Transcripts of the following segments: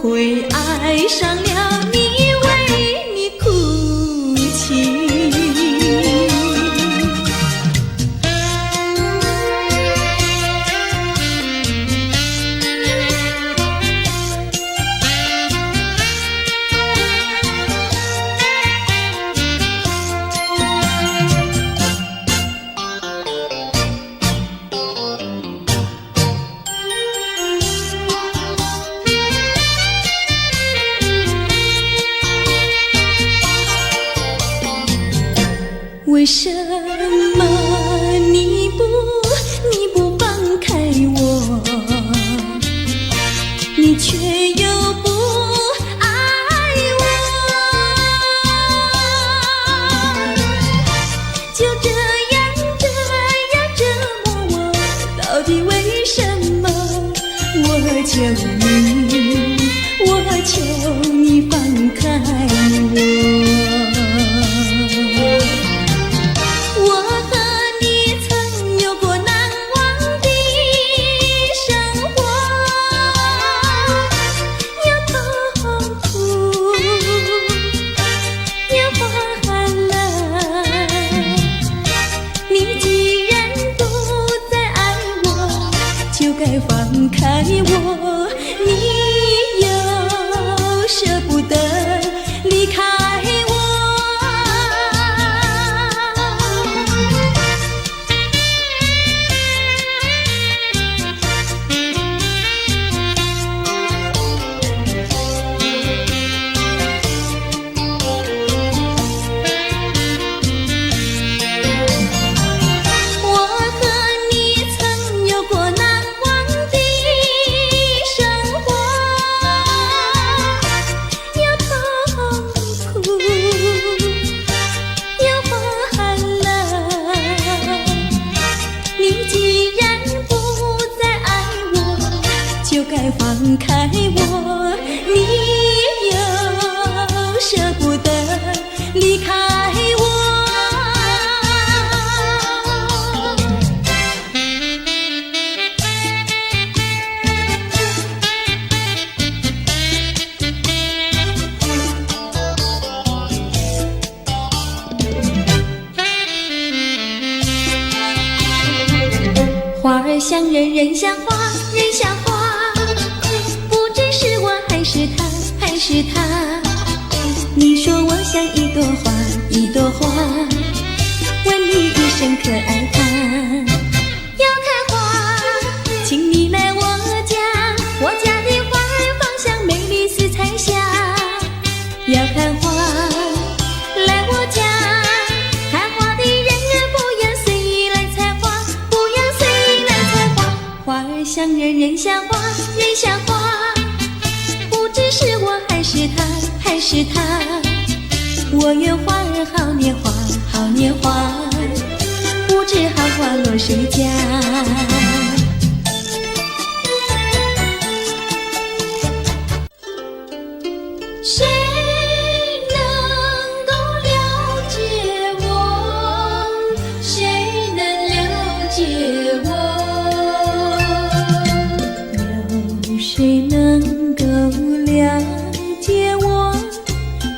会爱上了你，为你哭泣。为什么你不放开我，你却又不爱我？就这样折磨我，到底为什么？我求你放开我。该放开我，你又舍不得离开我。该放开我，你又舍不得离开我。花儿像人，人像花，人像花。还是他，你说我像一朵花，一朵花，问你一声可爱它。要开花，请你来我家，我家的花儿芳香美丽似彩霞。要看花，来我家，看花的人儿不要随意来采花，不要随意来采花。花儿像人，人像花，人像花。只是我还是他，我愿花儿好年华，好年华，不知好花落谁家。谁能够了解我？谁能了解我？有谁能够了解我？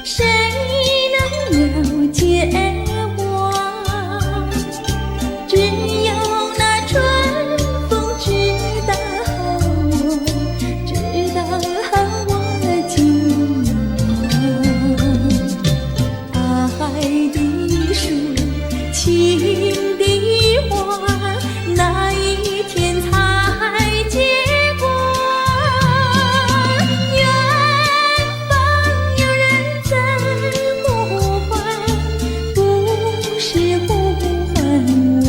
谁能了解我？只有那春风知道我，知道我今晚。爱的树，情的花，那一天才结果。呼唤，不是呼唤我。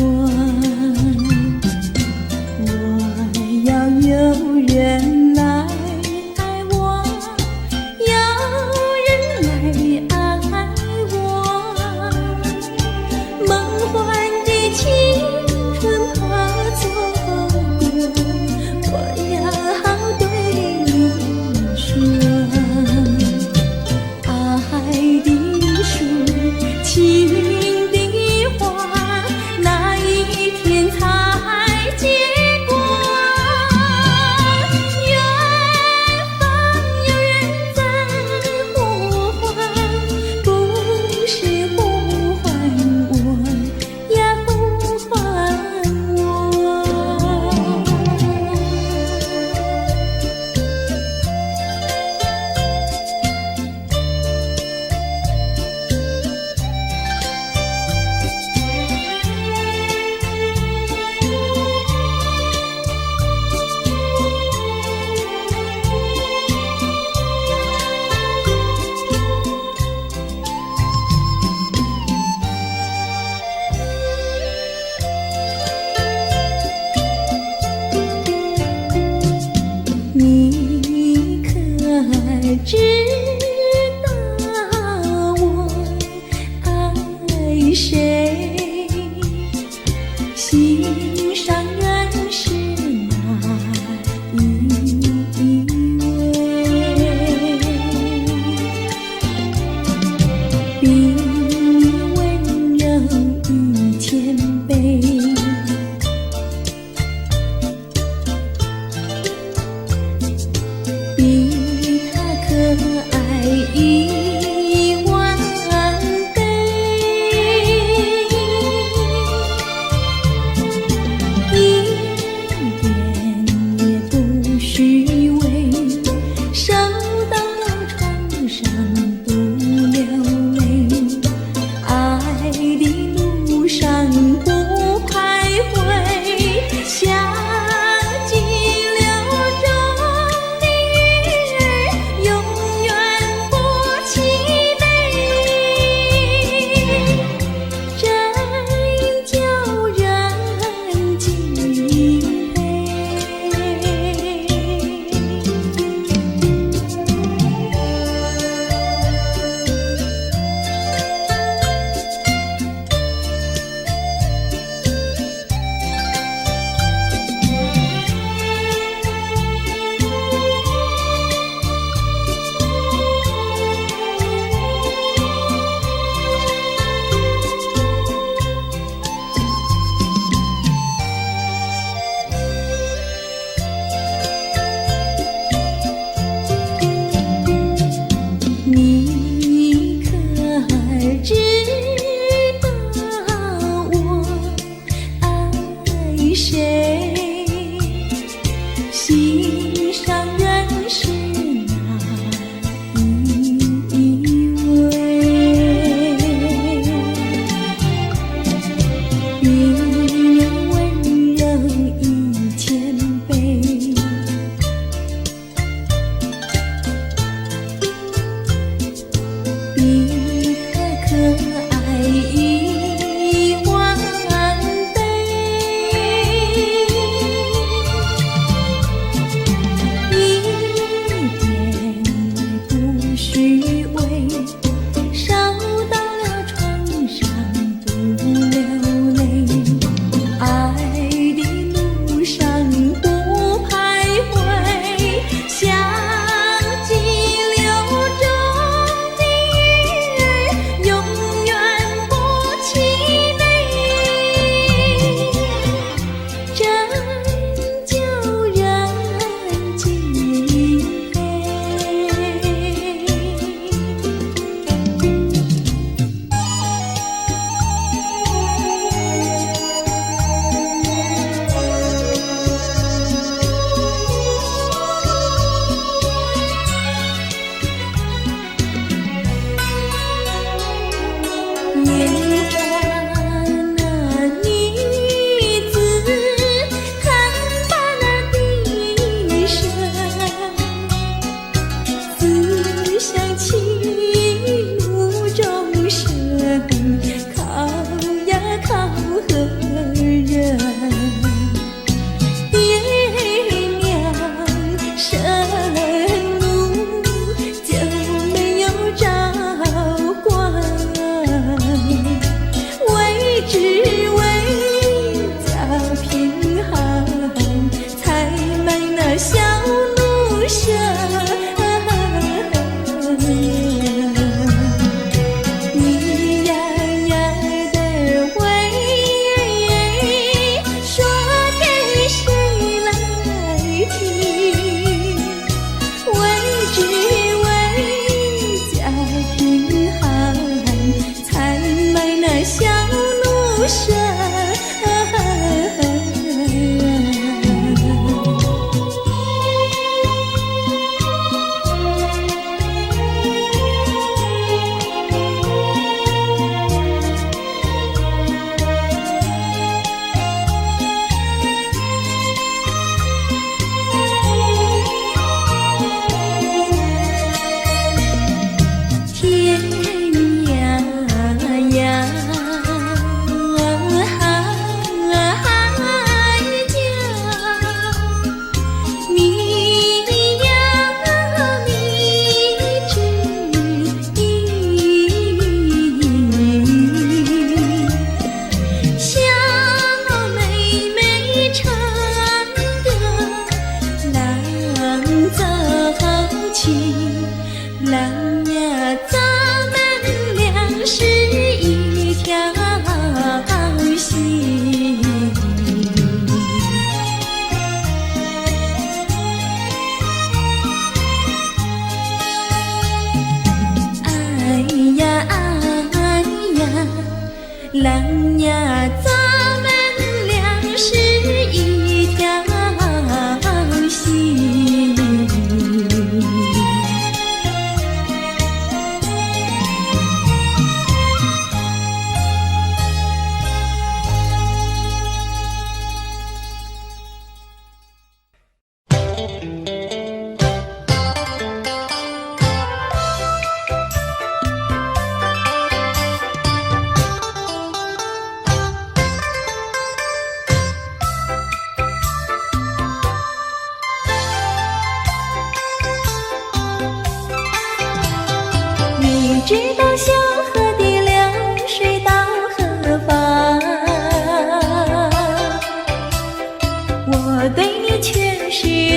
心上人是哪一位？比温柔与谦卑，比他可爱1万倍。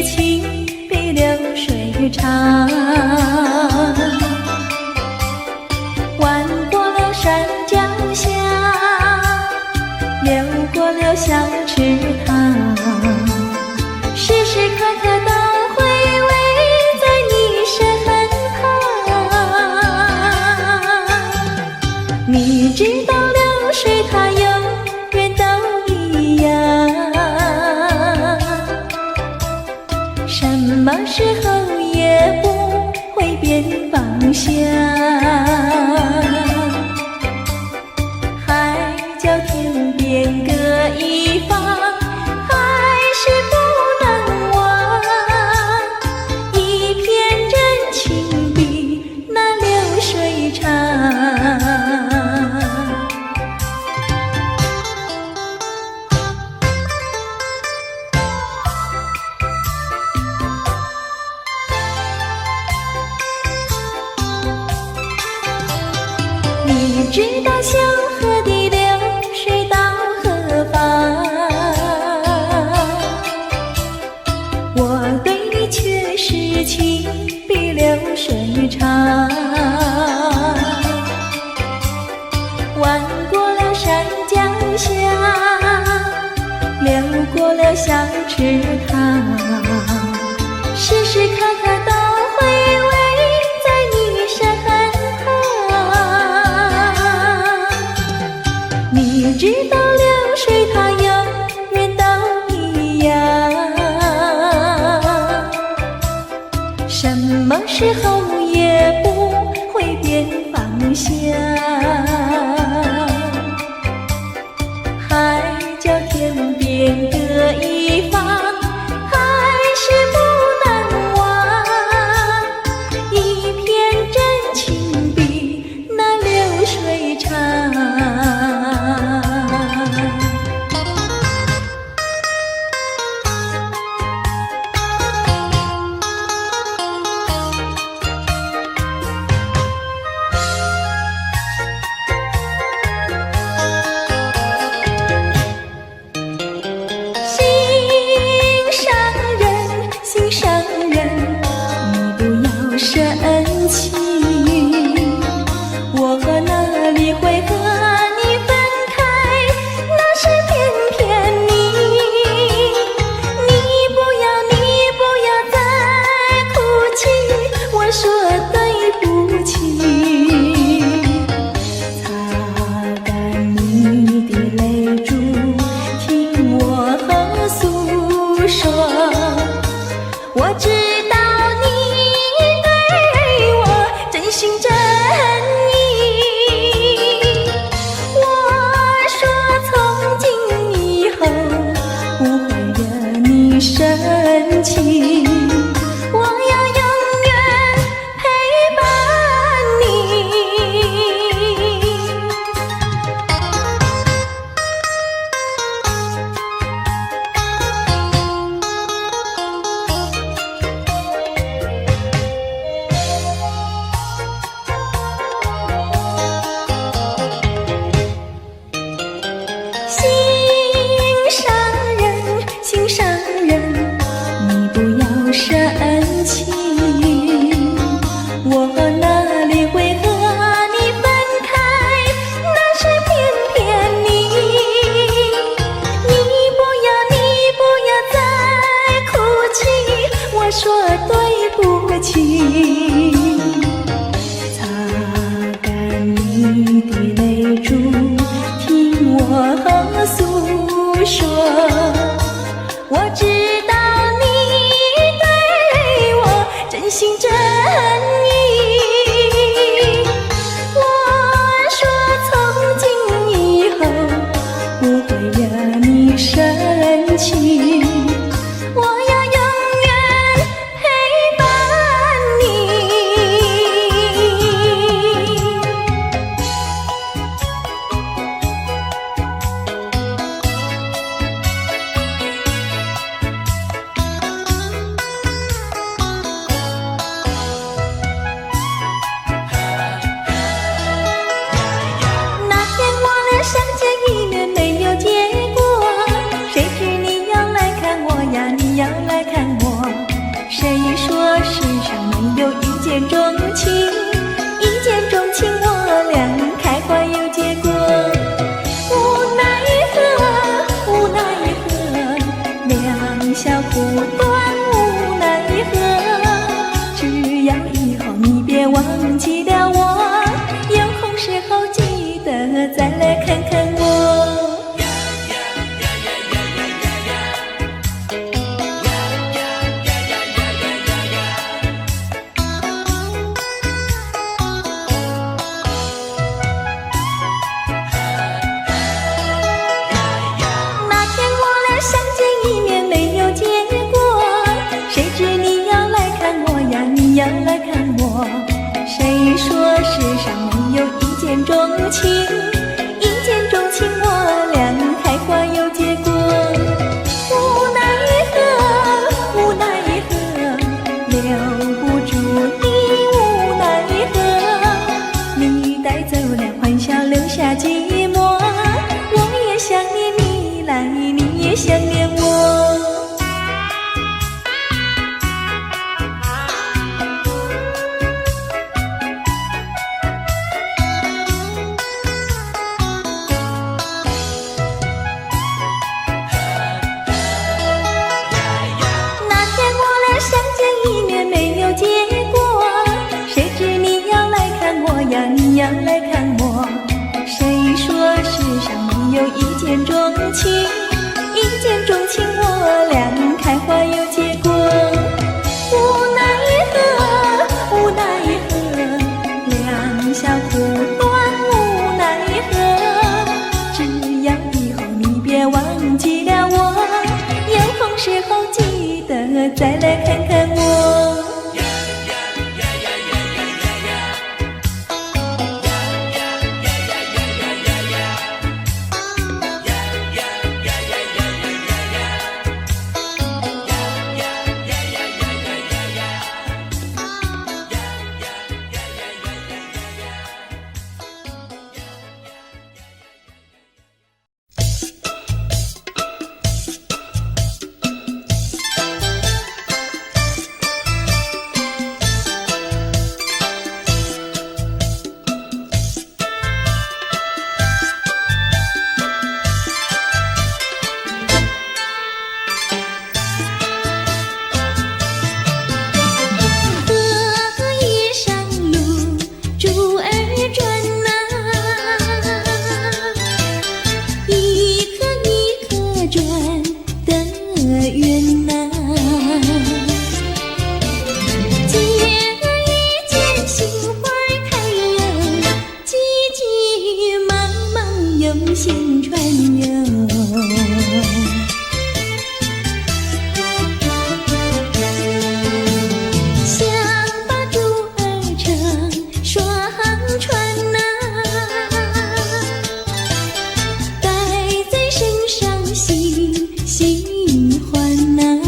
事情比流水长。弯过了山脚下，流过了小池塘，时时刻刻都回味在你身旁。你知道流水它永远都一样，什么时候也不会变方向。海角天边各一方，还是不能忘。一片真情比那流水长。你知道小河的流水到何方？我对你却是情比流水长。弯过了山脚下，流过了小池塘，时时刻刻都回味在你身旁。你知道流水它永远都一样，什么时候也不会变方向。海角天边各一方，还是不能忘。一片真情比那流水长。心上人，你不要生气，我哪里会和你分开？那是偏偏你不要再哭泣，我说对不起。擦干你的泪珠，听我诉说。我知道你对我真心真意，我说从今以后不会惹你生气，我要永远陪伴你。心上人，你不要生气，我哪里会和你分开？那是偏偏你不要再哭泣，我说对不起。擦干你的泪珠，听我诉说。我知道你对我真心真意，我说从今以后不会惹你生气，我要永远陪伴你。情，一见钟情我俩开花有结果。无奈何，无奈何，留不住你，无奈何，你带走了欢笑，留下寂寞。我也想念你来，你也想念我。你要来看我，谁说世上没有一见钟情？一见钟情我俩开花有结果。无奈何，无奈何，两小苦短，无奈何。只要以后你别忘记了我，有空时候记得再来看看我。心传游，想把竹儿成双船呐，带在身上喜欢呐。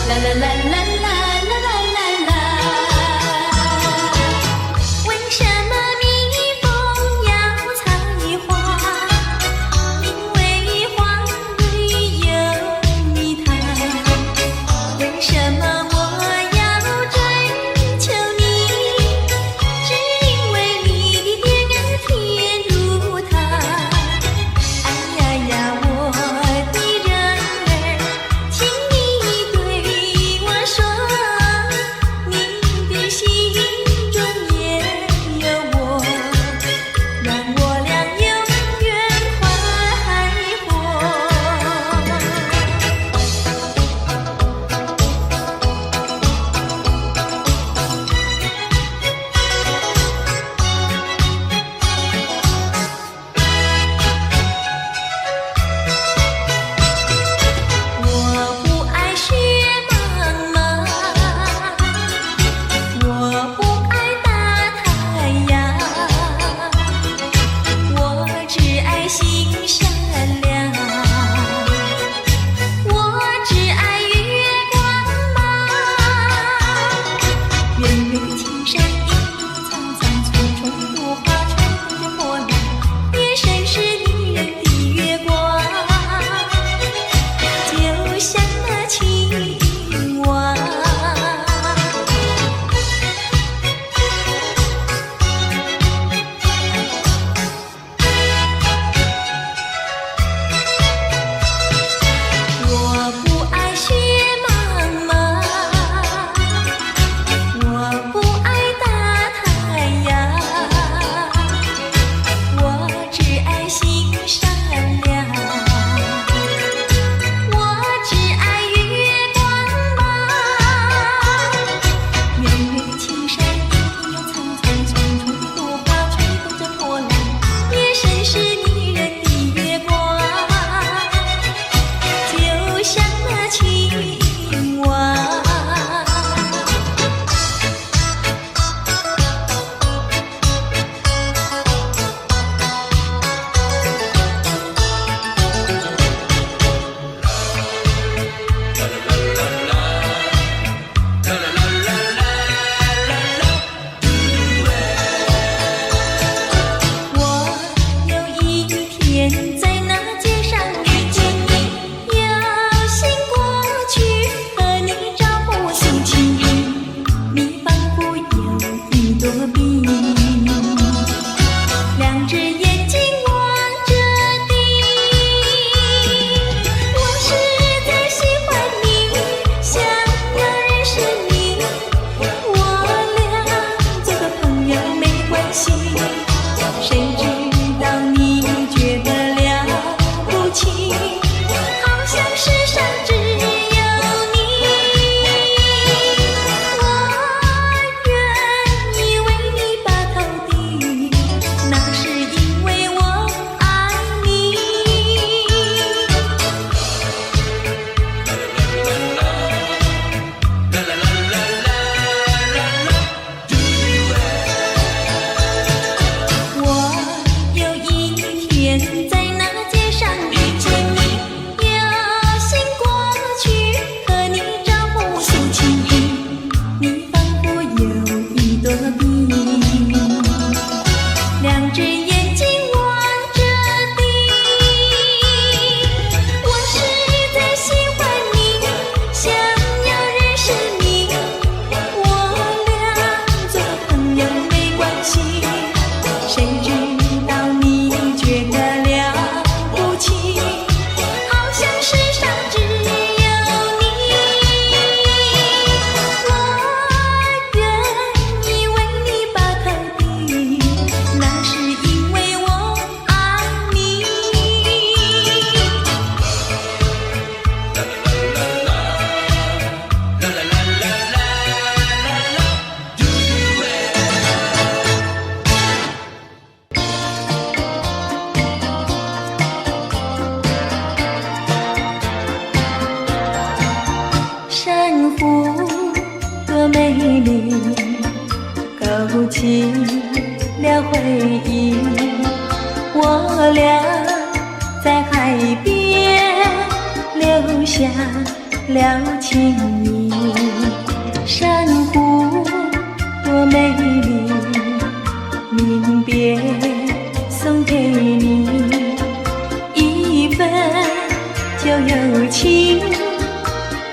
啦啦啦啦啦啦啦啦啦。为什么蜜蜂要采花？因为花里有蜜糖。为什么我要追求你？只因为你的脸儿甜如糖。哎呀呀，我的人儿，请你对我说，你的心中也有我，让我俩永远快活。我不爱雪茫茫，我不爱大太阳，我只爱心善良，我只爱月光芒。远远的青山隐隐苍苍，丛丛芦花吹动着波澜，夜深是女人的月光，就像那青蛙。我不爱雪茫茫，我不爱大太阳，我只爱心善良，我只爱月光芒。远远的青山隐隐又苍苍，丛丛的芦花吹动着波澜，夜深是女人的月光，就像那青蛙。我有一天在那街上遇见你，有心过去和你招呼送情，你仿佛有一朵冰，两只眼睛望着地。我实在喜欢你，想要认识你，我俩做个朋友没关系。谁知道你觉得了不起，好像世上只有你。我愿意为你把头低，那是因为我爱你。我有一天在那街上遇见你，有心过去和你招呼送情，你仿佛有一朵冰，两只眼睛望着地。我实在喜欢你，想要认识你，我俩做个朋友没关系。谁知道你觉得了不起，好像世上只有你。我愿意为你把头低，那是因为我爱你。珊瑚多美丽，勾起了回忆。我俩在海边留下了情意。珊瑚多美丽，临别送给你一份旧友情，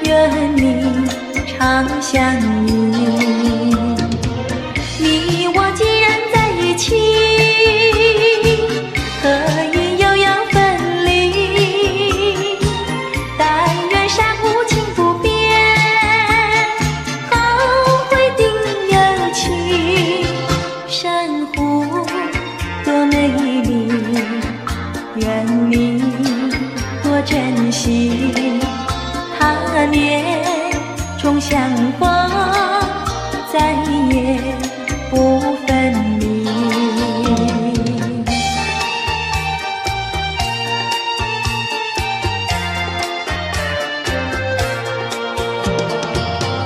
愿你常相依。你我既然在一起，何以又要分离？但愿山无情不变，后会定有期。珊瑚多美丽，愿你多珍惜。他年终相逢，再也不分离。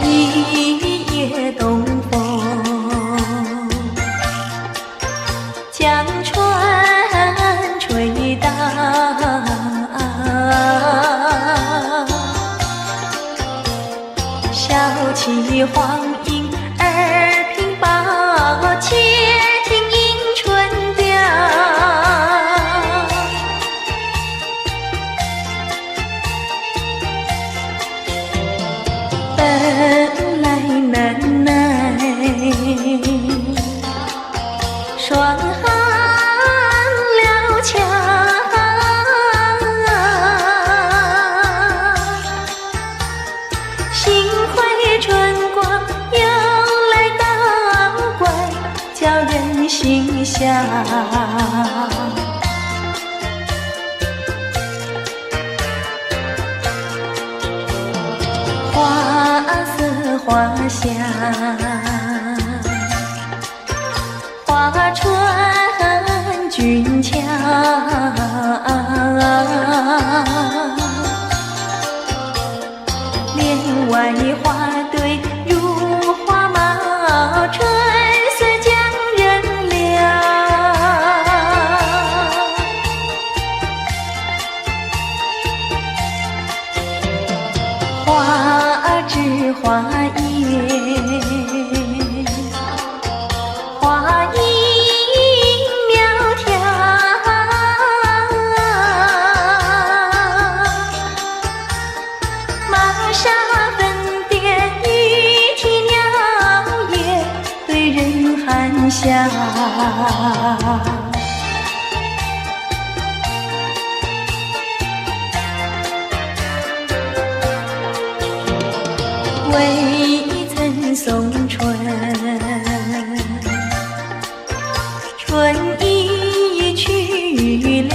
一夜东风，将船吹荡，笑起黄莺儿屏抱，且听迎春调。本来难耐，双行了桥，幸亏春光又来倒怪，叫人心笑。花色花香，花船俊俏，帘外花堆如花帽，春色将人撩。花枝花叶，花影苗条，玛莎粉蝶语啼鸟也对人含笑。未曾送春，春已去了。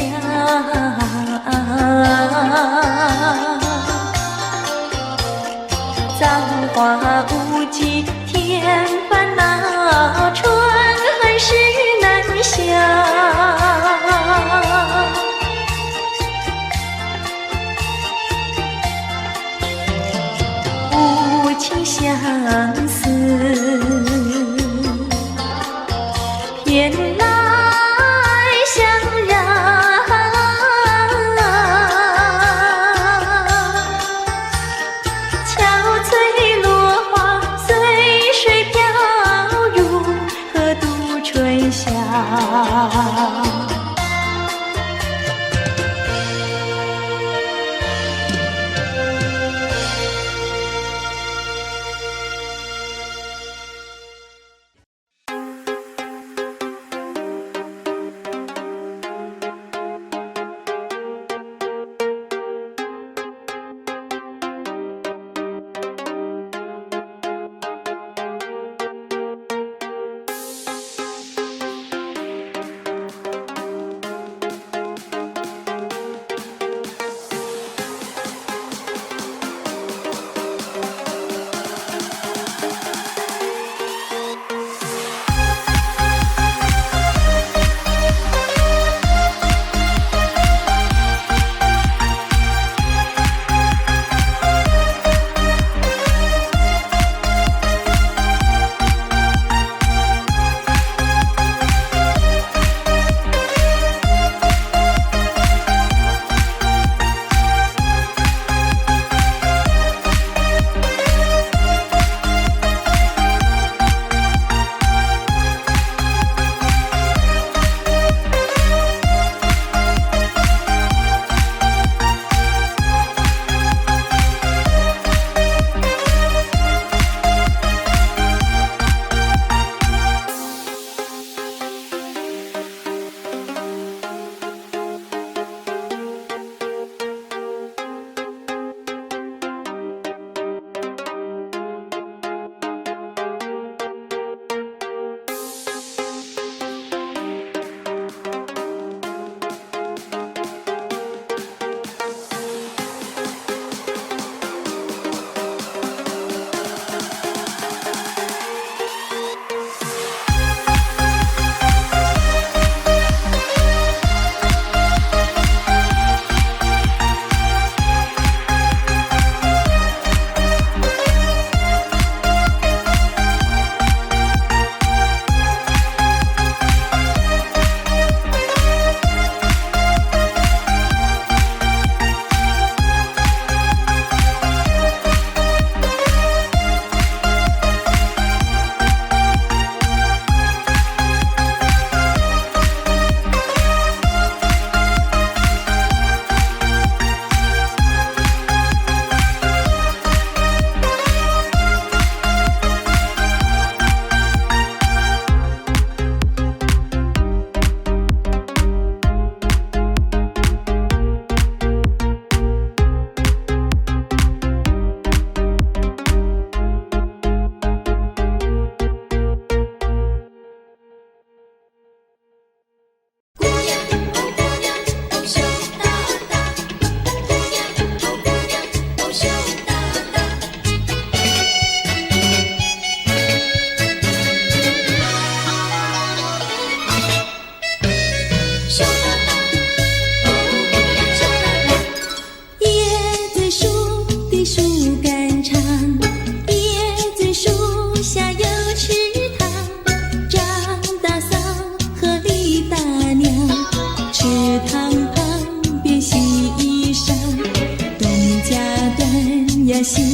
造化无极添烦恼，春恨事难消。无情相思，偏来相扰。憔悴落花随水飘入河渡春宵。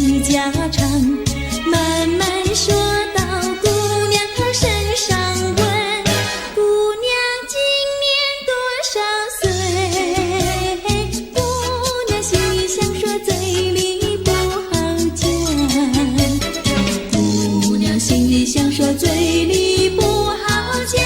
的家常，慢慢说到姑娘她身上问，姑娘今年多少岁？姑娘心里想说，嘴里不好讲。姑娘心里想说，嘴里不好讲。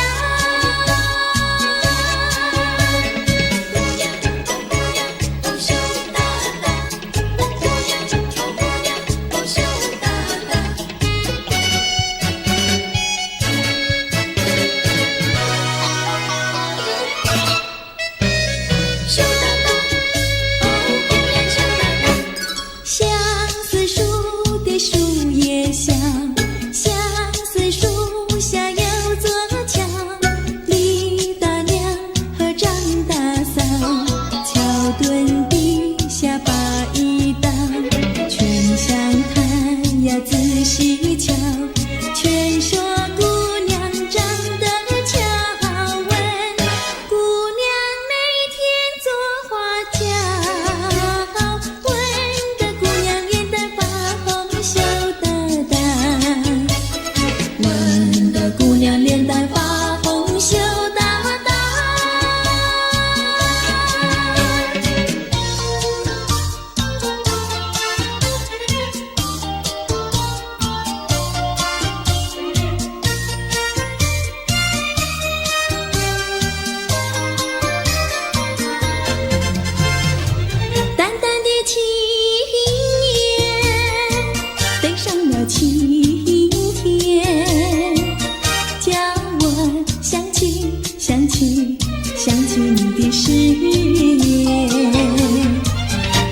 想起你的誓言，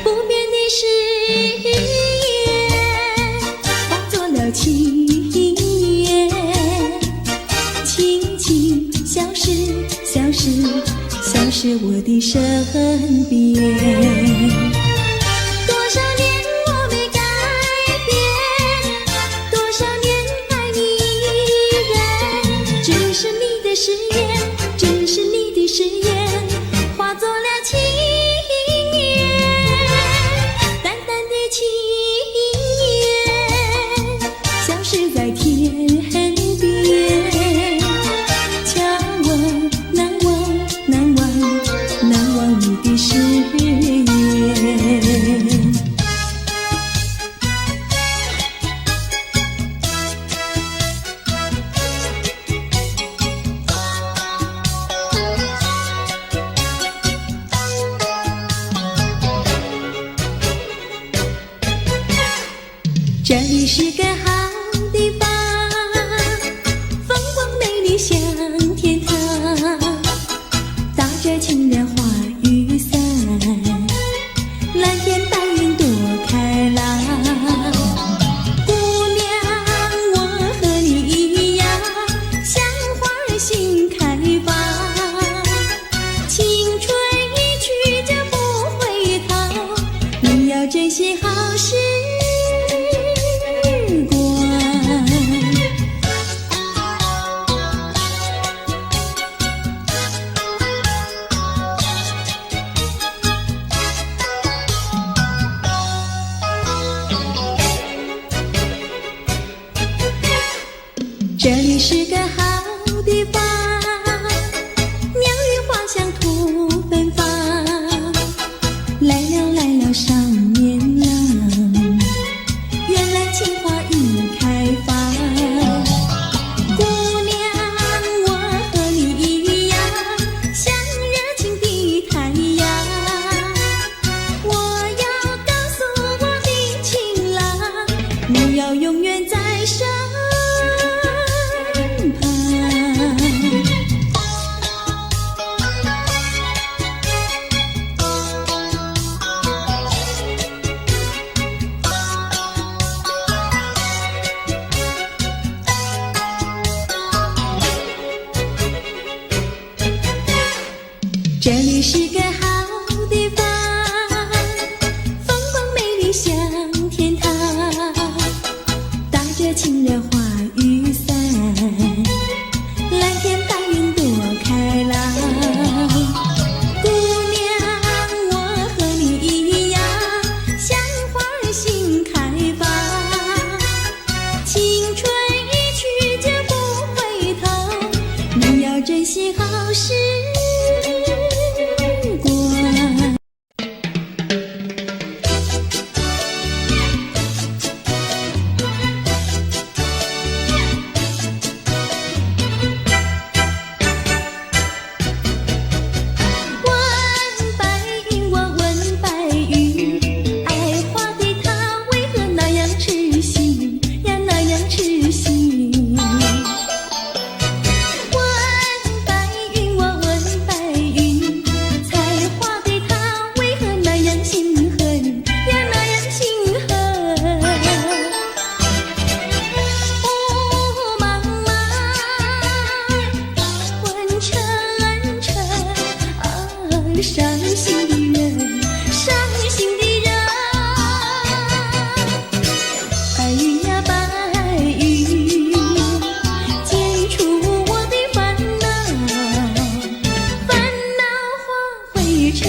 不变的誓言化作了情缘，轻轻消失，消失，消失我的身边。多少年我没改变，多少年爱你依然，只是你的誓言，只是你的誓言化作了情缘，淡淡的情缘消失在天边，叫我难忘难忘难忘你的誓言。这里是个好地方，风光美丽像天堂，打着情人花雨伞，蓝天白云多开朗。姑娘，我和你一样，像花儿心开放，青春一去就不回头，你要珍惜好时这里是个好地方，鸟语花香吐芬芳，来了来了少年郎，原来情花已开放。姑娘，我和你一样，像热情的太阳，我要告诉我的情郎，你要永远在身这里是个好地方，风光美丽像天堂，打着情人花雨伞，蓝天白云多开朗。姑娘，我和你一样，像花儿心开放，些好时光。伤心的人，伤心的人，白云呀白云，剪出我的烦恼，烦恼化灰尘。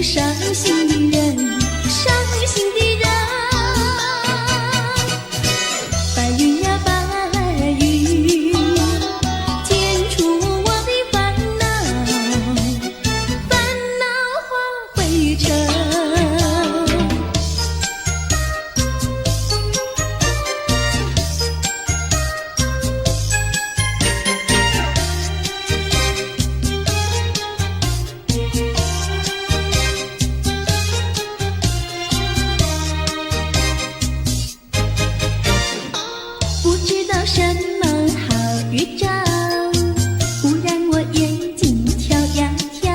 伤心的人，伤心的人，白云呀白云，剪出我的烦恼，烦恼化灰尘。什么好预兆，忽然我眼睛跳呀跳，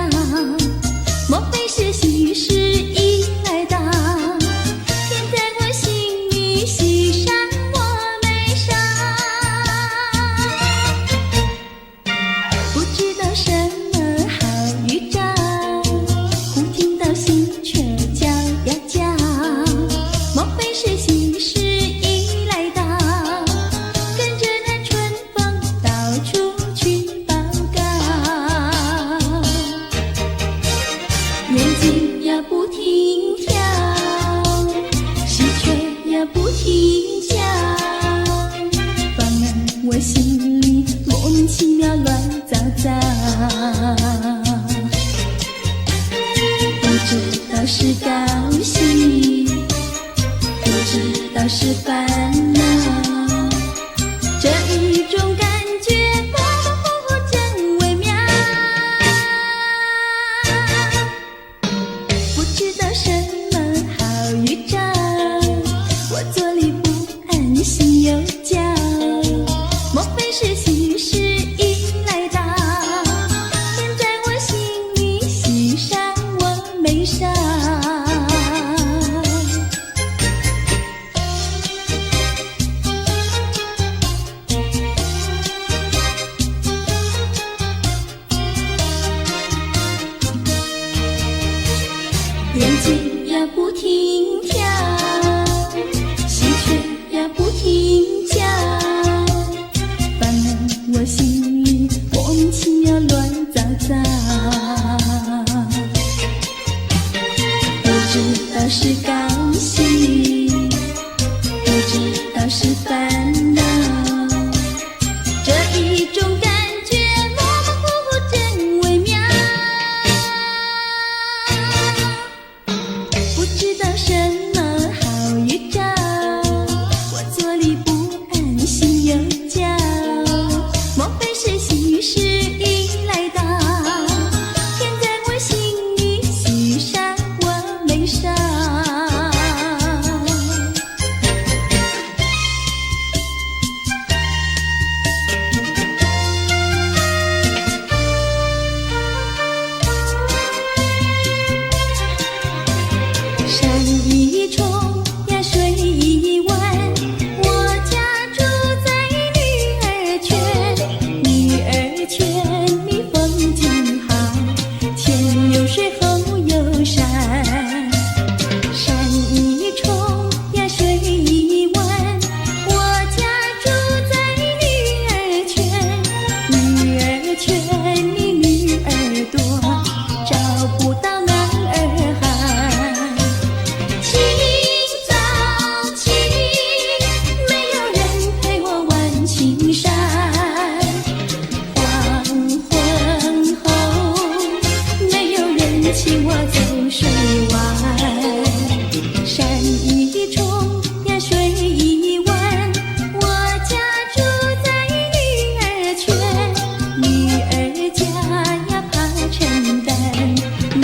莫非是喜事已来到？天在我心里，喜上我眉梢。不知道什么好预兆，忽听到心却叫呀叫，莫非是喜事已来到？眼睛呀不停跳，喜鹊呀不停叫，放满我心里莫名其妙乱糟糟。不知道是高兴，不知道是烦恼，这一种感觉模模糊糊真微妙。不知道什么好预兆，我坐立不安，心又焦，莫非是喜事已来到？请我走水湾，山一重呀水一弯，我家住在女儿圈，女儿家呀怕承担那。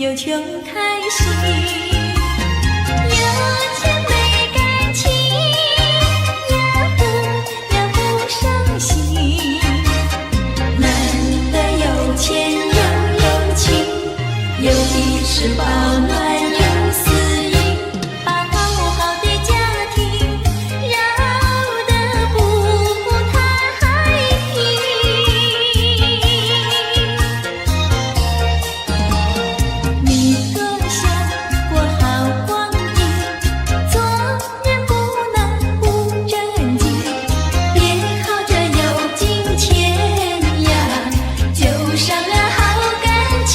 有穷开心，有钱没感情，也不伤心。难得有钱又有情，有的是保暖有私隐，把好好的家庭绕得不太平。你多想过好光阴，做人不能不正经，别靠着有金钱呀，就伤了好感情。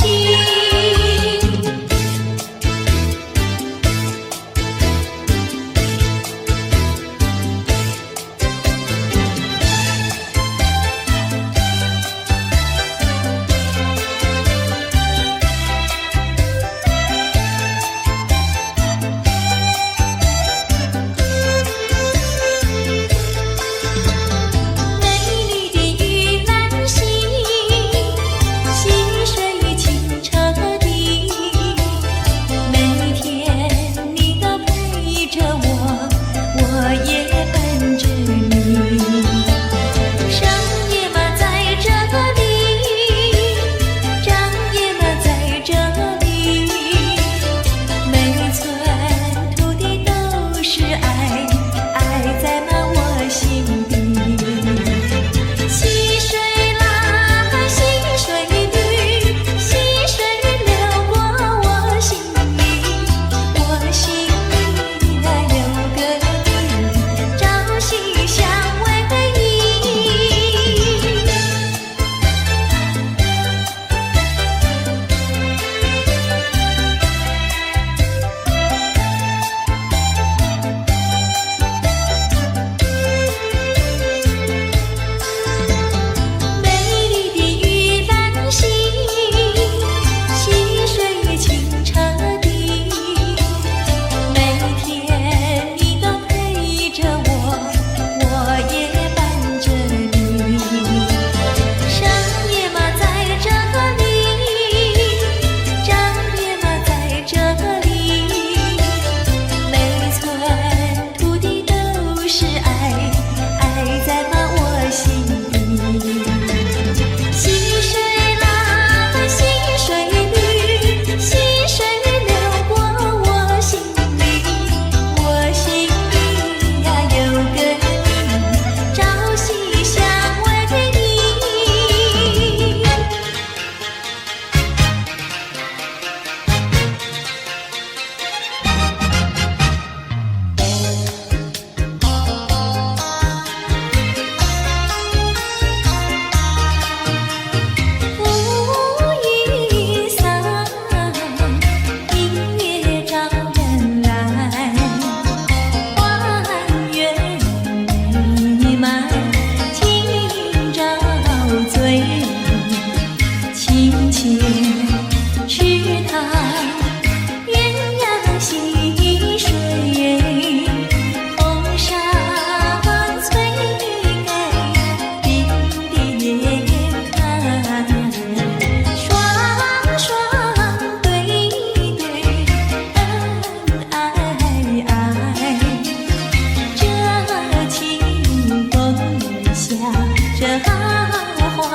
这花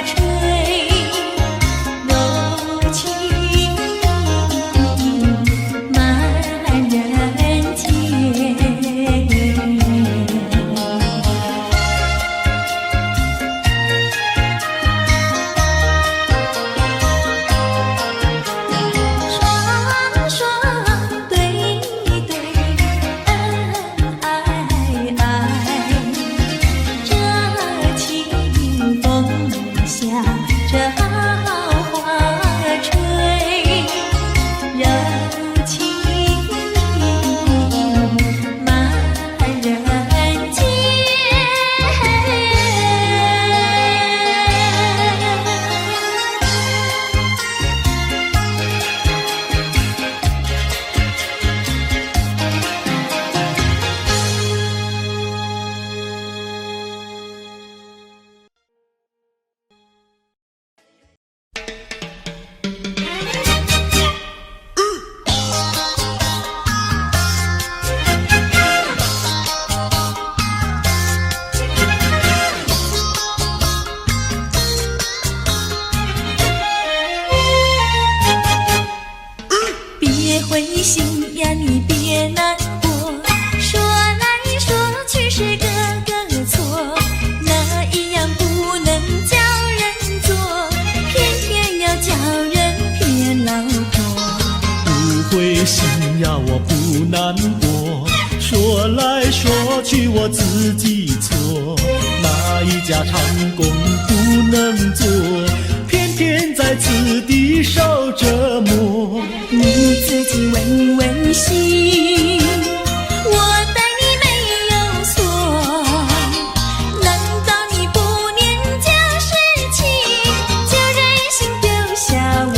吹，呀，我不难过，说来说去我自己错，哪一家长工不能做，偏偏在此地受折磨。你自己问问心，我待你没有错，难道你不念旧事情，就任性丢下我？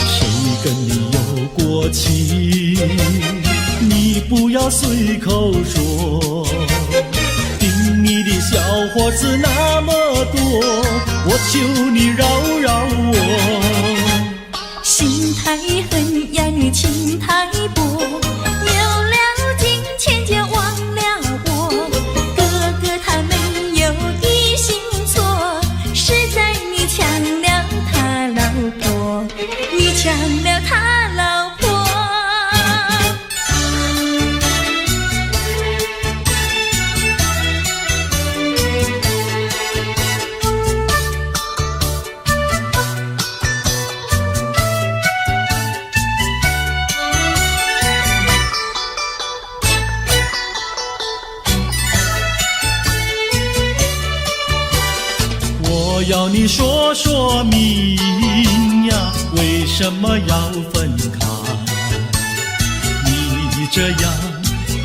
谁跟你有过情，你不要随口说，听你的小伙子那么多，我求你饶饶我。心太狠呀，你情太薄，有了金钱就忘了我。哥哥他没有一心错，是在你抢了他老婆，你抢了他老婆。我要你说说明呀，为什么要分开？你这样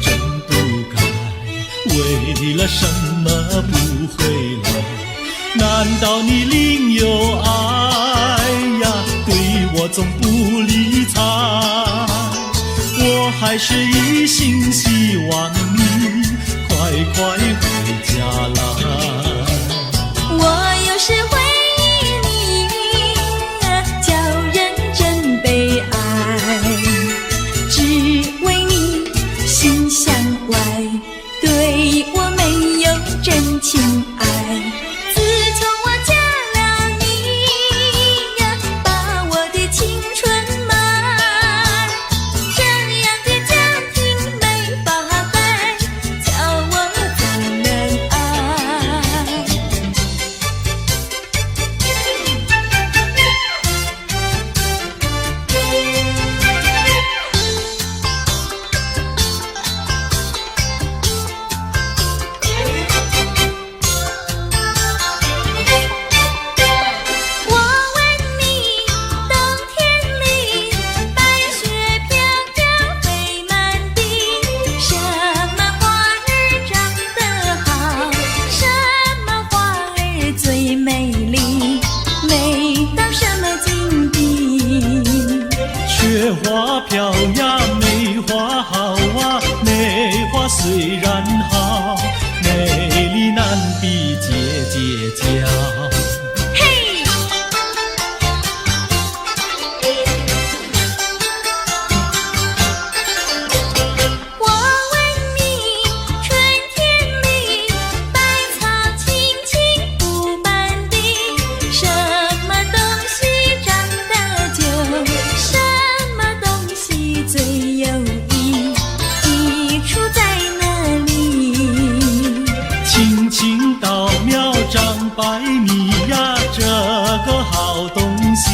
真不该，为了什么不回来？难道你另有爱呀？对我总不理睬，我还是一心希望你快快回家来。我有时回忆你，叫人真悲哀，只为你心向外，对我没有真情爱。自从我嫁了你呀，把我的青春卖，这样的家庭没法改，叫我怎能爱？我问你，冬天里白雪飘飘飞满地，什么花儿长得好，什么花儿最美丽，美到什么境地？雪花飘呀，梅花好啊，梅花虽然好，美丽难比姐姐娇。嘿，我问你，春天里百草青青布满地，什么东西长得久，什么东西最有益，益处在哪里？青青稻苗长百米呀，这个好东西，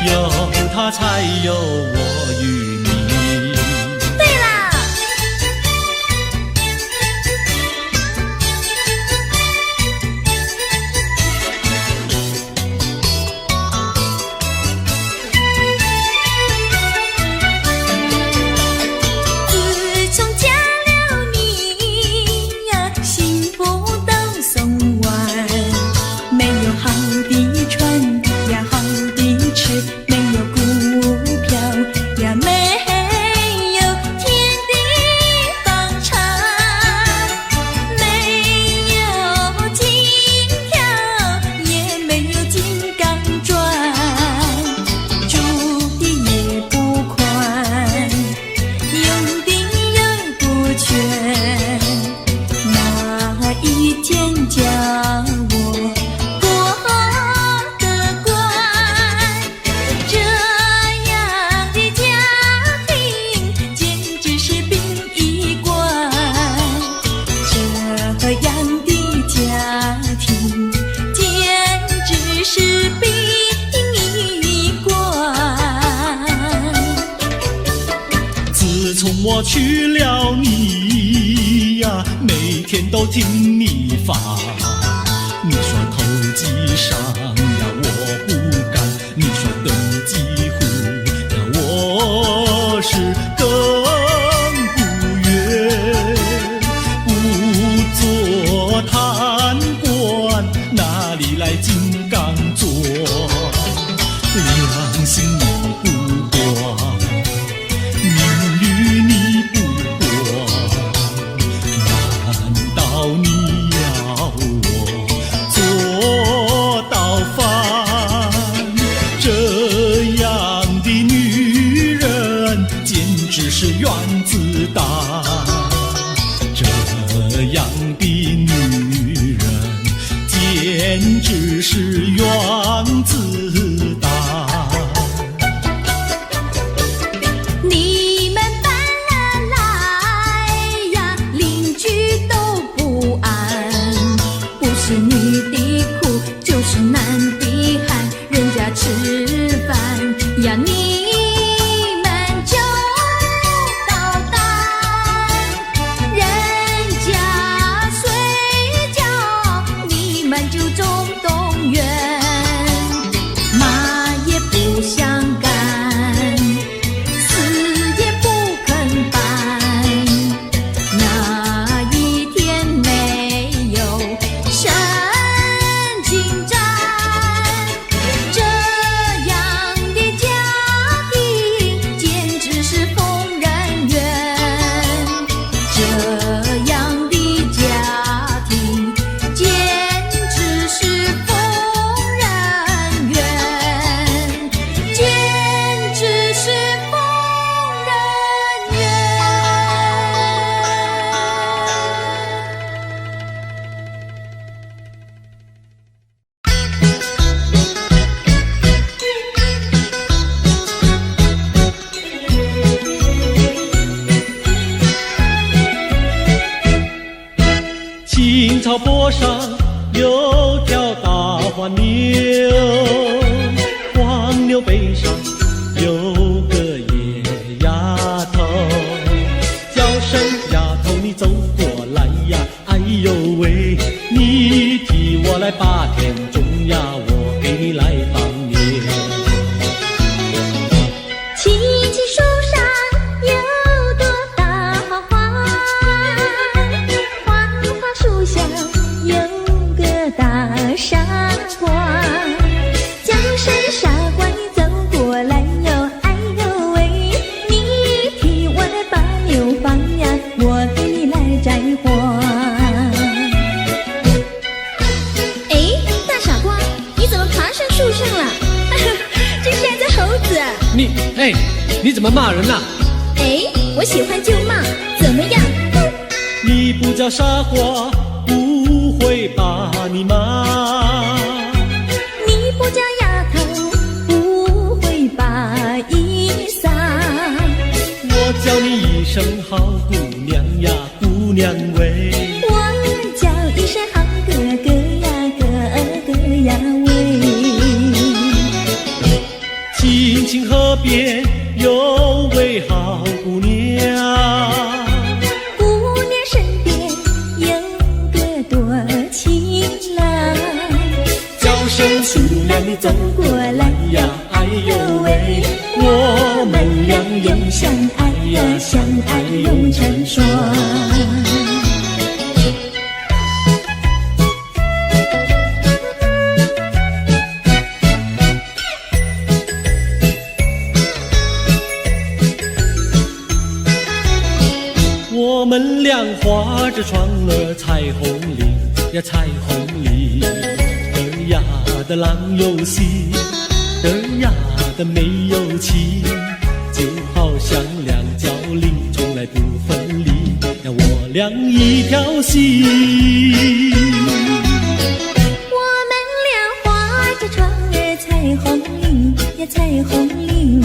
有它才有我与你。对啦，自从嫁了你呀，幸福都送完，没有好的穿呀，好的吃，没有股票我娶了你呀，每天都听你发。你说投机商呀，我不干；你说登记户呀，我是更不愿。不做贪官，哪里来金刚座？良心你不管，名誉你不管，难道你要我做到饭？这样的女人简直是原子弹，这样的女人简直是原子弹。你们搬了来呀，邻居都不安，不是女的苦，就是男的寒，人家吃饭呀，你们就捣蛋，人家睡觉，你们就总动员，骂也不想干，死也不肯搬，哪一天没有神经战？这样的家庭简直是疯人院，这样的家庭简直是疯人院，简直是疯人院。青草坡上有条大黄牛，黄牛背上有个野丫头，叫声丫头你走过来呀，哎呦喂，你替我来把田种呀，我给你来放牛。青青树上有朵大花花，花花树下有个大傻瓜，叫声傻瓜你走过来哟，哎呦喂，你替我来把牛放呀，我给你来摘花。哎，大傻瓜，你怎么爬上树上了？这是只猴子。你怎么骂人呐？哎，我喜欢就骂，怎么样？你不叫傻瓜，不会把你骂。你不叫丫头，不会把衣撒。我叫你一声好姑娘呀，姑娘喂。我叫一声好哥哥呀，哥哥呀喂。青青河边有位好姑娘，姑娘身边有个多情郎，叫声姑娘你走过来呀，哎呦喂，我们俩永相爱呀，相爱永成双。我们俩划着船儿彩虹岭呀，彩虹岭，儿呀的郎有心，儿呀的没有情，就好像两角铃，从来不分离呀，我俩一条心。我们俩划着船儿彩虹岭呀，彩虹岭，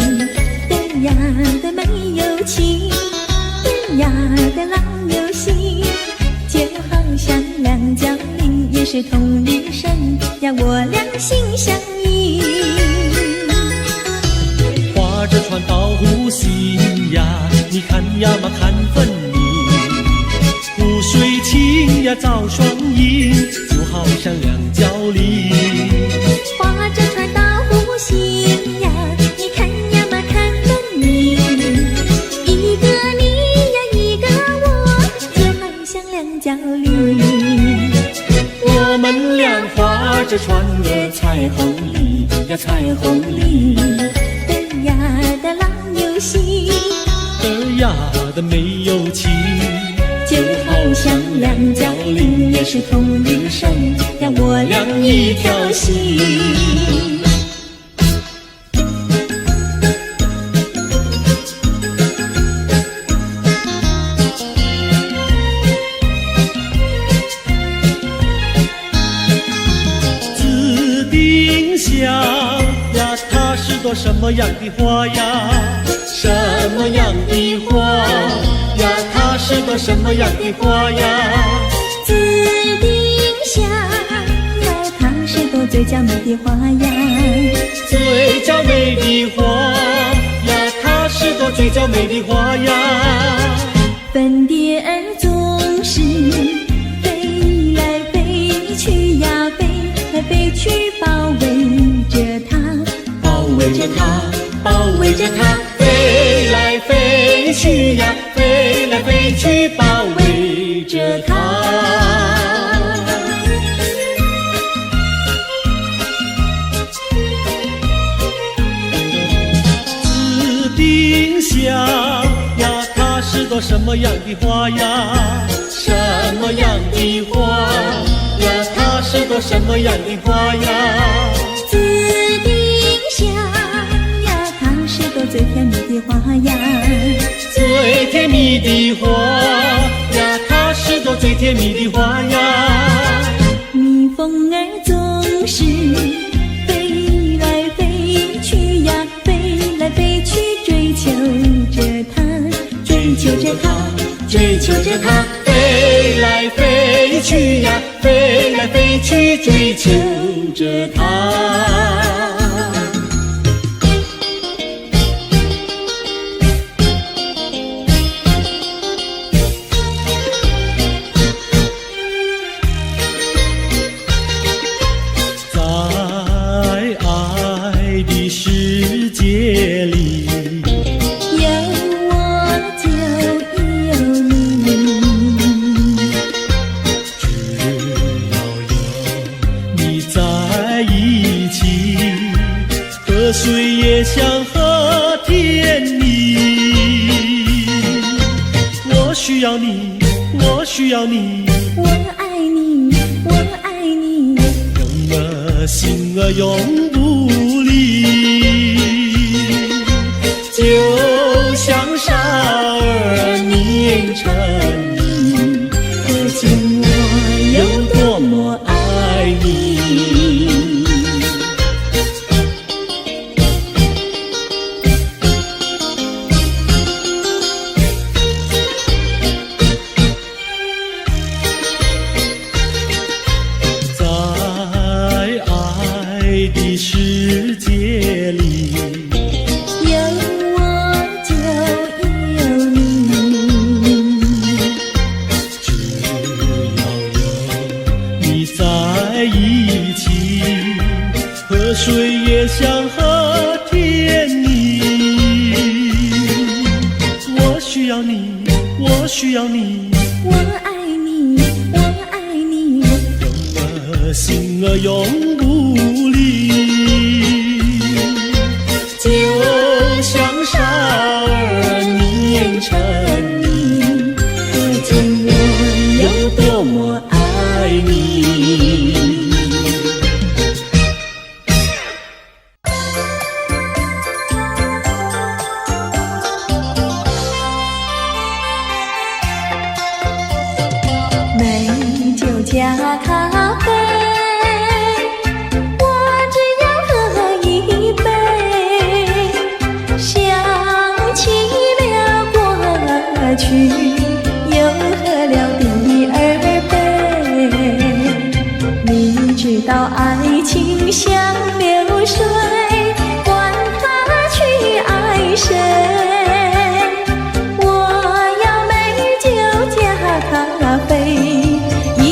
儿呀的没有情，儿呀的郎有心，就好像两角铃，也是同一声呀，我俩心相印。划着船到湖心呀，你看呀嘛看造双影，就好像两角梨。划着船到湖心呀，你看呀嘛看得你，一个你呀一个我，就好像两角梨。我们俩划着船儿，彩虹里呀彩虹里，的呀的老游戏，的呀的没有情。就好像两角梨也是同日生，呀我俩一条心。紫丁香呀，它是朵什么样的花呀？什么样的花呀？它是朵什么样的花呀？紫丁香呀，它是朵最娇美的花呀。最娇美的花呀，它是朵最娇美的花呀。粉蝶儿总是飞来飞去呀，飞来飞去，包围着它，包围着它，包围着它，飞来飞去呀，飞来飞去，包围着它。紫丁香呀，它是朵什么样的花呀？什么样的花呀？它是朵什么样的花呀？紫丁香呀，它是朵最甜蜜的花呀。最甜蜜的花呀，它是朵最甜蜜的花呀。蜜蜂儿总是飞来飞去呀，飞来飞去，追求着它，追求着它，追求着它，飞来飞去呀，飞来飞去，追求着它。在爱的世界里，有我就有你，只要有你在一起，河水也像和甜蜜。我需要你，我需要你，我爱你，我爱你，永儿心儿永不离。就像傻儿黏成泥，可见我有多么爱你。在爱的世界里，有我就有你，只要有你在一起，河水也像和甜蜜。我需要你，我需要你，我爱你，我爱你，永儿心儿永不离。就像傻儿黏成泥，可见我有多么爱你。美酒加咖啡，我只要喝一杯，想起了过去，又喝了第二杯。你知道爱情像流水，管它去爱谁，我要美酒加咖啡，一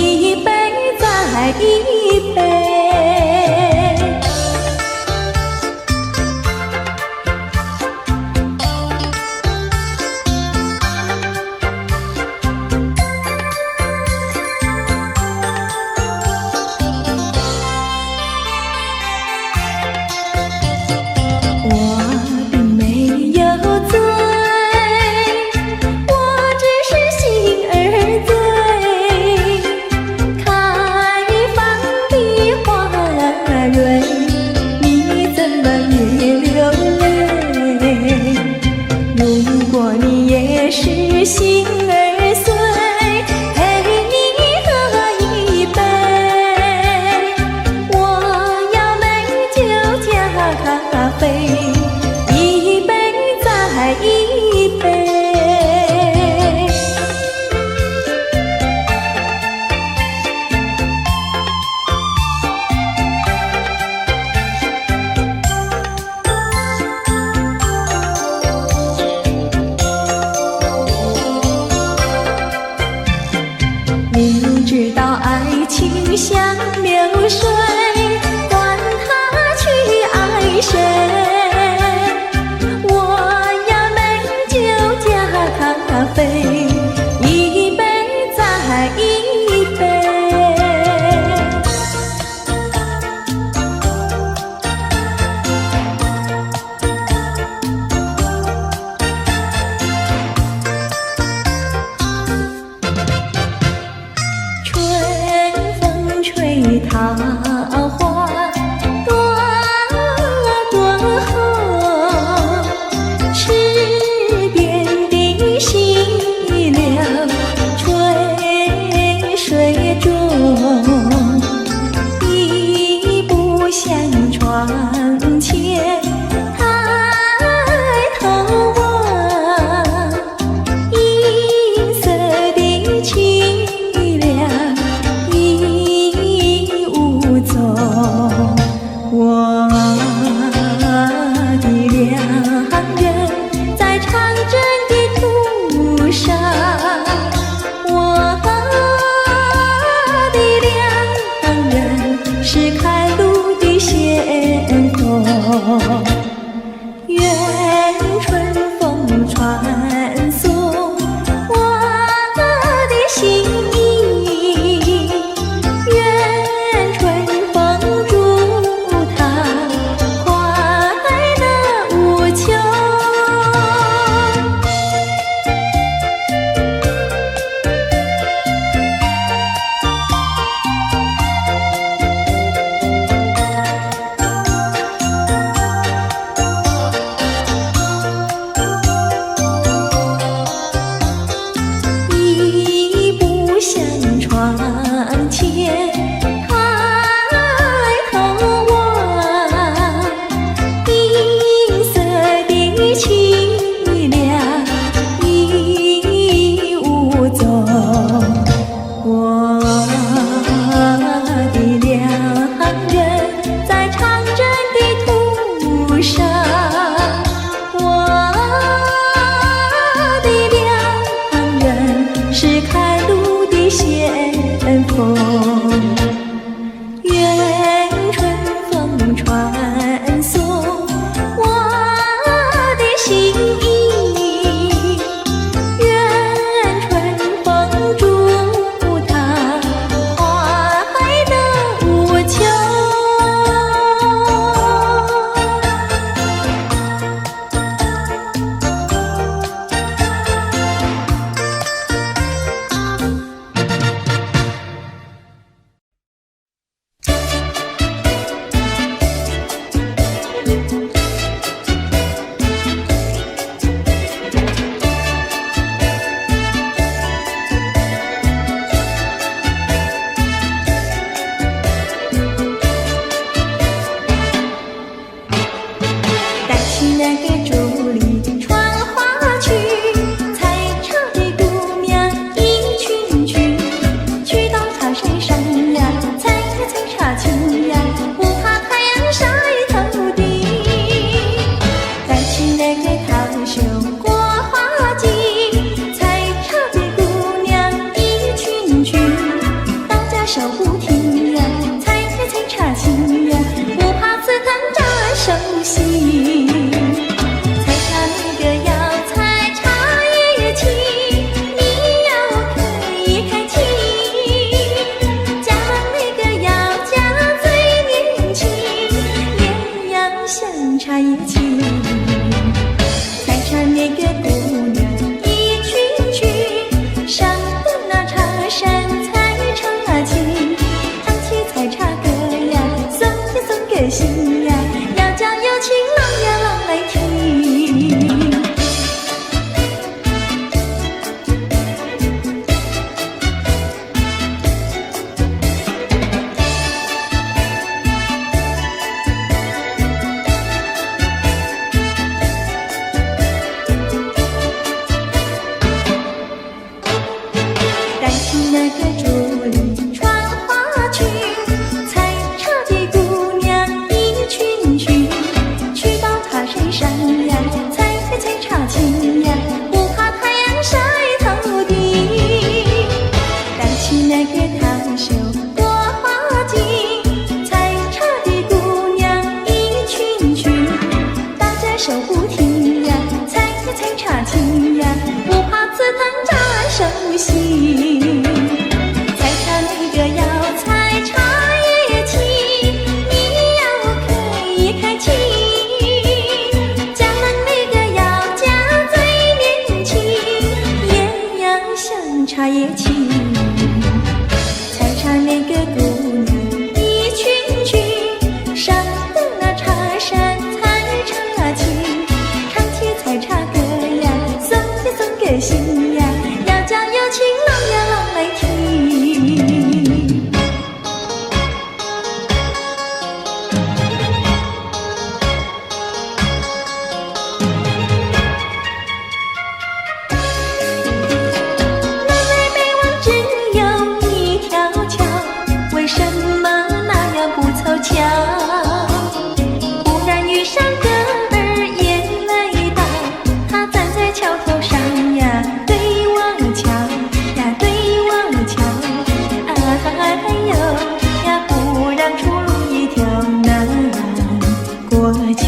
咖啡，一杯再一杯。明知道爱情像流水，管他去爱谁，我要美酒加咖啡，一杯再一杯。吹桃花朵朵红，池边的溪流垂水中，一步向窗前抬头望，银色的清凉我的良人在长征的途上，我的良人是开路的先锋。愿春风传送我的心意，愿春风祝他快乐无穷。一步向窗前抬头望，银色的清凉已无踪。我的良人在长征的途上，我的良人是开路的先锋。愿春风传送我的心意，愿春风祝他快乐无穷。带起那个竹篱传花去，采茶的姑娘一群群，去到茶山上呀，采茶青呀，不怕太阳晒头顶。带起那个桃袖过花季，采茶的姑娘一群群，到家手不停呀，采茶青呀，不怕刺疼扎手心。采茶那个要采茶叶青，你要开清，加那个要加最年轻，脸要像茶叶青。采茶那个姑娘一群群，上了那茶山采茶青，唱起采茶歌呀，送呀送给心呀，要叫有情郎呀郎来听。手不停呀，采茶青呀，不怕刺疼扎手心。采茶那个要采茶叶青，你要可以开清。加冷那个要加最年轻，也要像茶叶青。采茶那个姑娘一群群，上的那茶山采茶青，唱起采茶歌呀，送给心呀，要叫有情郎呀郎来听。南北北望只有一条桥，为什么那样不凑巧？忽然遇上个儿眼泪倒，他站在桥头上呀，对我瞧呀，对我瞧，哎呦呀，不让出路一条难过桥。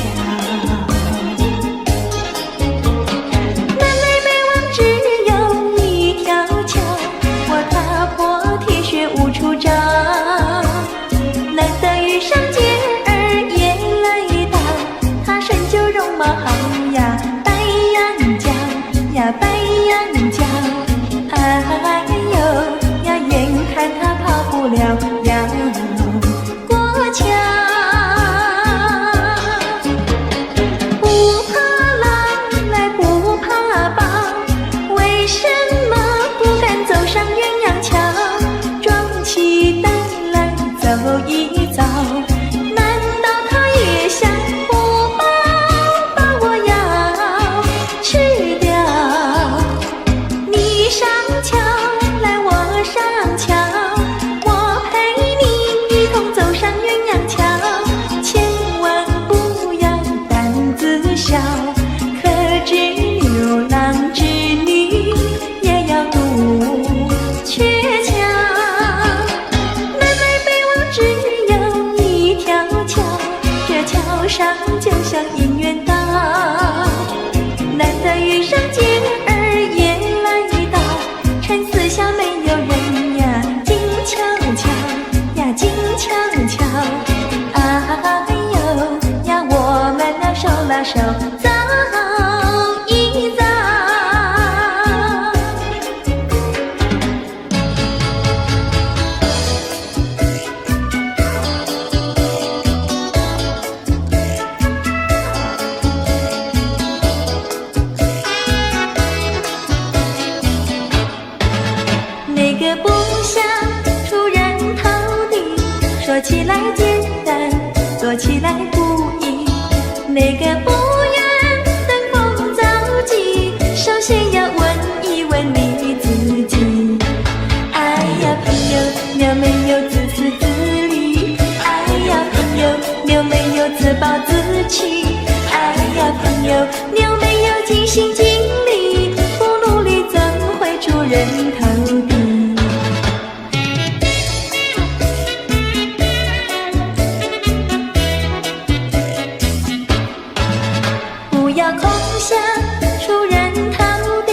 南北北望只有一条桥，我踏破铁鞋无处找。难得遇上姐儿眼泪倒，她身就容貌好呀，白羊角呀，白羊角，哎呦呀，眼看她跑不了要过桥。不怕狼来不怕豹，为什么不敢走上鸳鸯桥？壮起胆来走一遭，难道他也想不饱把我要吃掉？你上桥来我上桥，我陪你一同走上鸳鸯桥，千万不要胆子小，可知牛郎织女也要渡鹊桥。南北北望只有一条桥，这桥上就像姻缘岛。难得遇上姐儿眼泪倒，趁四下没有人呀，静悄悄呀，静悄悄，哎呦呀，我们俩手拉手走一遭。那个不想出人头地，说起来简单，做起来不易。那个不愿登峰造极，首先要问一问你自己。哎呀朋友，你有没有自私自利？哎呀朋友，你有没有自暴自弃？哎呀朋友，你有没有尽心尽力？不努力怎会出人头地？不要空想出人头地，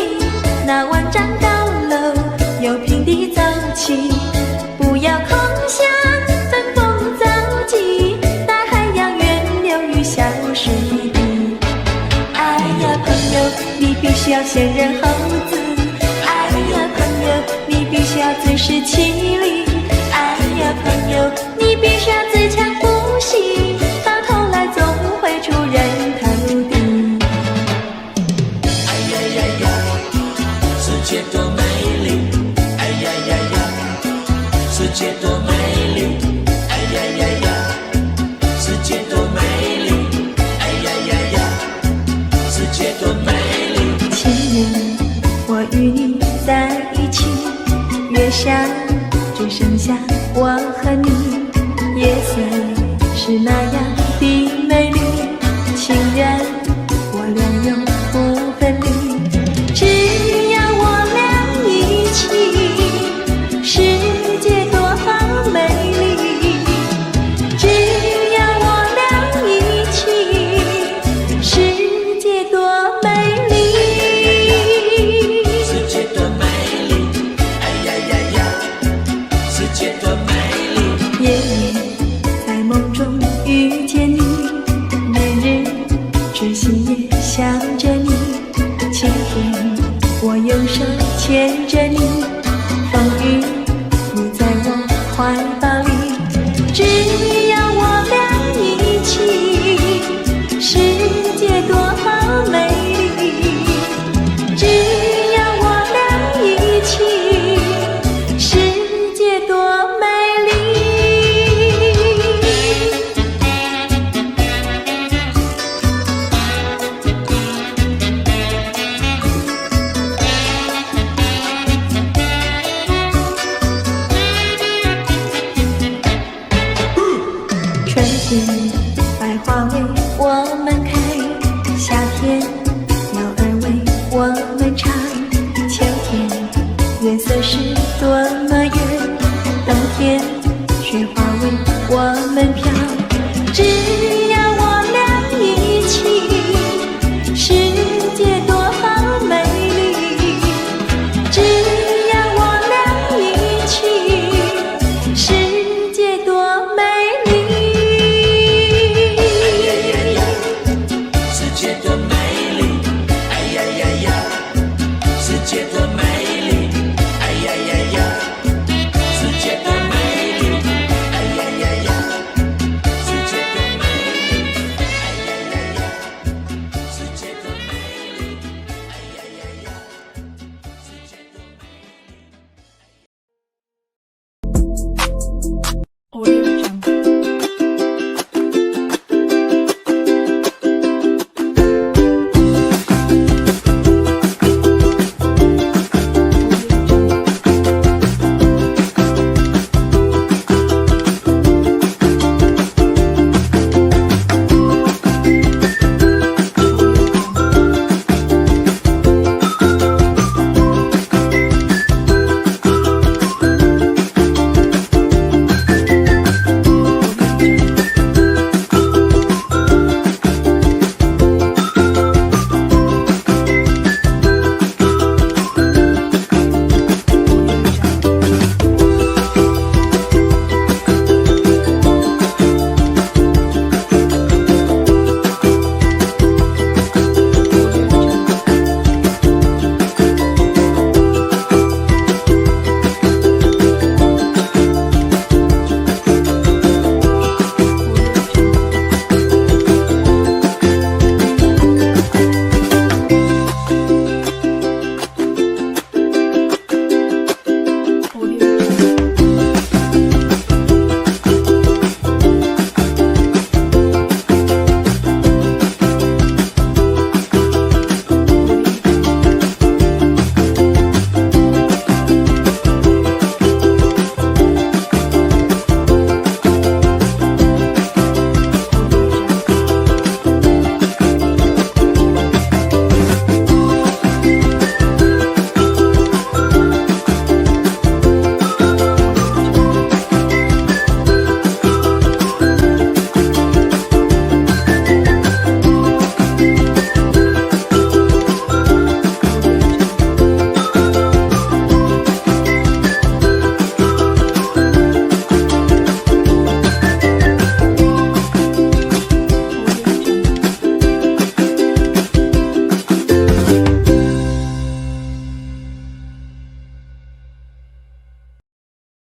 那万丈高楼由平地走起。不要空想登峰造极，大海洋源流于小水滴。哎呀朋友，你必须要先人后子。哎呀朋友，你必须要自食其力。哎呀朋友，你必须要自强不息，到头来总会出人头地。哎呀呀呀，世界多美丽！哎呀呀呀，世界多美丽！哎呀呀呀，世界多美丽！哎呀呀呀，世界多美丽！情人，我与你在一起，月下只剩下我和你。